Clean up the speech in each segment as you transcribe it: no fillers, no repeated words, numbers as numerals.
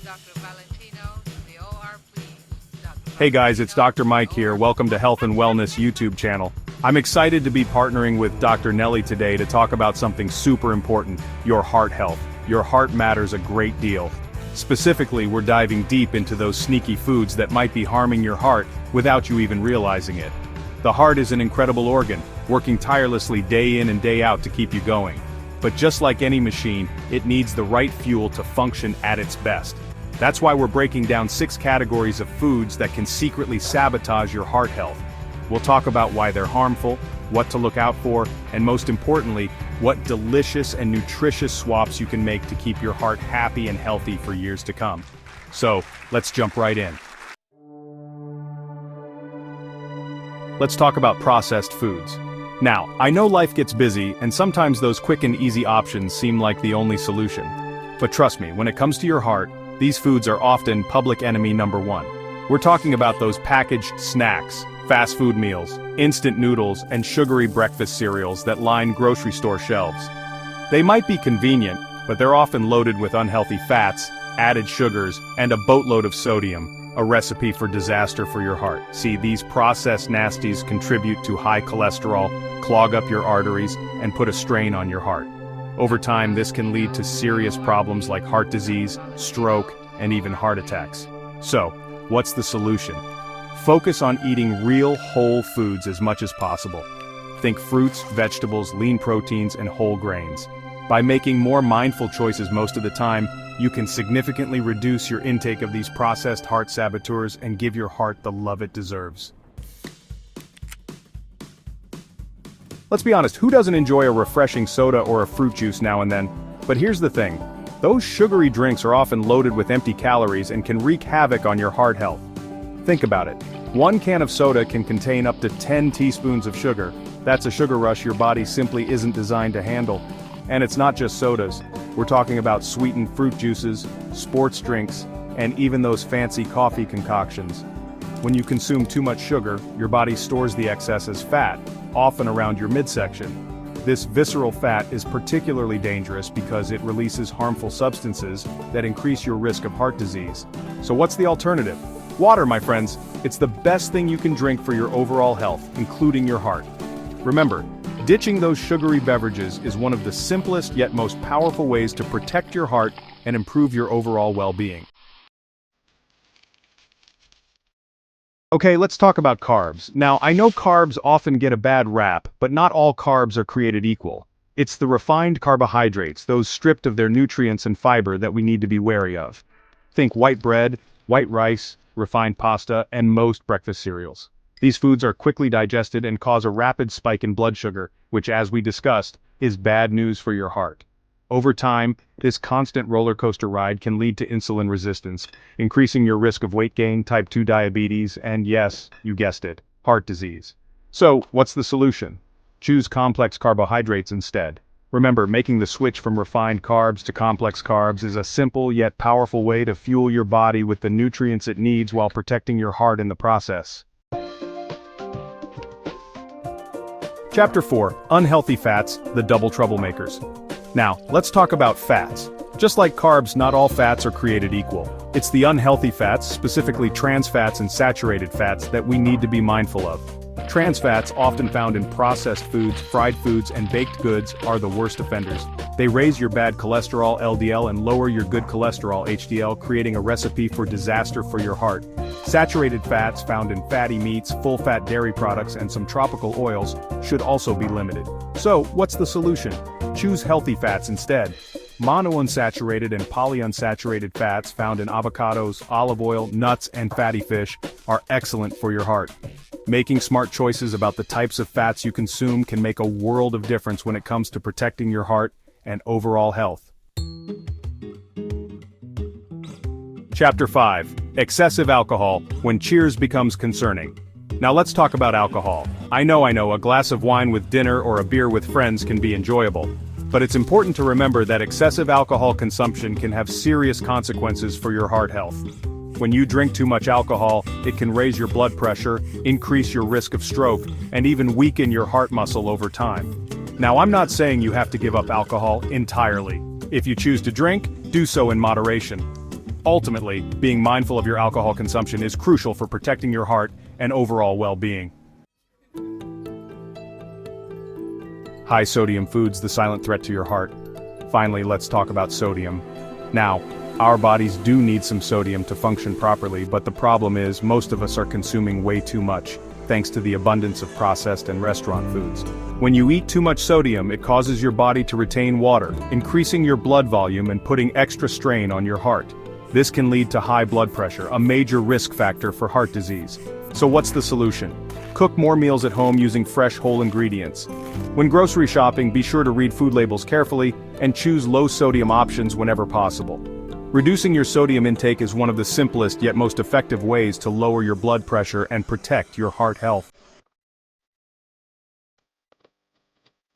Dr. Valentino to the OR, please. Dr. Hey guys, it's Valentino Dr. Mike to the here. OR. Welcome to Health and Wellness YouTube channel. I'm excited to be partnering with Dr. Nelly today to talk about something super important, your heart health. Your heart matters a great deal. Specifically, we're diving deep into those sneaky foods that might be harming your heart without you even realizing it. The heart is an incredible organ, working tirelessly day in and day out to keep you going. But just like any machine, it needs the right fuel to function at its best. That's why we're breaking down 6 categories of foods that can secretly sabotage your heart health. We'll talk about why they're harmful, what to look out for, and most importantly, what delicious and nutritious swaps you can make to keep your heart happy and healthy for years to come. So, let's jump right in. Let's talk about processed foods. Now, I know life gets busy, and sometimes those quick and easy options seem like the only solution. But trust me, when it comes to your heart, these foods are often public enemy number 1. We're talking about those packaged snacks, fast food meals, instant noodles, and sugary breakfast cereals that line grocery store shelves. They might be convenient, but they're often loaded with unhealthy fats, added sugars, and a boatload of sodium, a recipe for disaster for your heart. See, these processed nasties contribute to high cholesterol, clog up your arteries, and put a strain on your heart. Over time, this can lead to serious problems like heart disease, stroke, and even heart attacks. So, what's the solution? Focus on eating real whole foods as much as possible. Think fruits, vegetables, lean proteins, and whole grains. By making more mindful choices most of the time, you can significantly reduce your intake of these processed heart saboteurs and give your heart the love it deserves. Let's be honest, who doesn't enjoy a refreshing soda or a fruit juice now and then? But here's the thing, those sugary drinks are often loaded with empty calories and can wreak havoc on your heart health. Think about it. 1 can of soda can contain up to 10 teaspoons of sugar. That's a sugar rush your body simply isn't designed to handle. And it's not just sodas. We're talking about sweetened fruit juices, sports drinks, and even those fancy coffee concoctions. When you consume too much sugar, your body stores the excess as fat, often around your midsection. This visceral fat is particularly dangerous because it releases harmful substances that increase your risk of heart disease. So what's the alternative? Water, my friends. It's the best thing you can drink for your overall health, including your heart. Remember, ditching those sugary beverages is one of the simplest yet most powerful ways to protect your heart and improve your overall well-being. Okay, let's talk about carbs. Now, I know carbs often get a bad rap, but not all carbs are created equal. It's the refined carbohydrates, those stripped of their nutrients and fiber, that we need to be wary of. Think white bread, white rice, refined pasta, and most breakfast cereals. These foods are quickly digested and cause a rapid spike in blood sugar, which, as we discussed, is bad news for your heart. Over time, this constant roller coaster ride can lead to insulin resistance, increasing your risk of weight gain, type 2 diabetes, and yes, you guessed it, heart disease. So, what's the solution? Choose complex carbohydrates instead. Remember, making the switch from refined carbs to complex carbs is a simple yet powerful way to fuel your body with the nutrients it needs while protecting your heart in the process. Chapter 4, Unhealthy Fats, the Double Troublemakers. Now, let's talk about fats. Just like carbs, not all fats are created equal. It's the unhealthy fats, specifically trans fats and saturated fats, that we need to be mindful of. Trans fats, often found in processed foods, fried foods, and baked goods, are the worst offenders. They raise your bad cholesterol (LDL) and lower your good cholesterol (HDL), creating a recipe for disaster for your heart. Saturated fats, found in fatty meats, full-fat dairy products, and some tropical oils, should also be limited. So, what's the solution? Choose healthy fats instead. Monounsaturated and polyunsaturated fats found in avocados, olive oil, nuts, and fatty fish are excellent for your heart. Making smart choices about the types of fats you consume can make a world of difference when it comes to protecting your heart and overall health. Chapter 5, Excessive Alcohol, When Cheers Becomes Concerning. Now let's talk about alcohol. I know, a glass of wine with dinner or a beer with friends can be enjoyable. But it's important to remember that excessive alcohol consumption can have serious consequences for your heart health. When you drink too much alcohol, it can raise your blood pressure, increase your risk of stroke, and even weaken your heart muscle over time. Now, I'm not saying you have to give up alcohol entirely. If you choose to drink, do so in moderation. Ultimately, being mindful of your alcohol consumption is crucial for protecting your heart and overall well-being. High sodium foods, the silent threat to your heart. Finally, let's talk about sodium. Now, our bodies do need some sodium to function properly, but the problem is most of us are consuming way too much, thanks to the abundance of processed and restaurant foods. When you eat too much sodium, it causes your body to retain water, increasing your blood volume and putting extra strain on your heart. This can lead to high blood pressure, a major risk factor for heart disease. So what's the solution? Cook more meals at home using fresh whole ingredients. When grocery shopping, be sure to read food labels carefully and choose low-sodium options whenever possible. Reducing your sodium intake is one of the simplest yet most effective ways to lower your blood pressure and protect your heart health.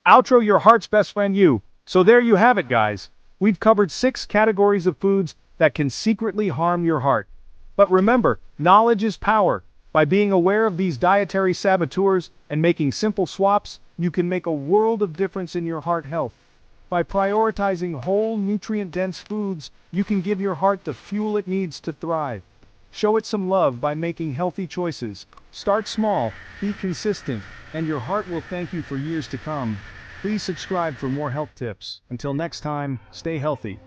Outro, your heart's best friend, you. So there you have it, guys. We've covered 6 categories of foods that can secretly harm your heart. But remember, knowledge is power. By being aware of these dietary saboteurs and making simple swaps, you can make a world of difference in your heart health. By prioritizing whole, nutrient-dense foods, you can give your heart the fuel it needs to thrive. Show it some love by making healthy choices. Start small, be consistent, and your heart will thank you for years to come. Please subscribe for more health tips. Until next time, stay healthy.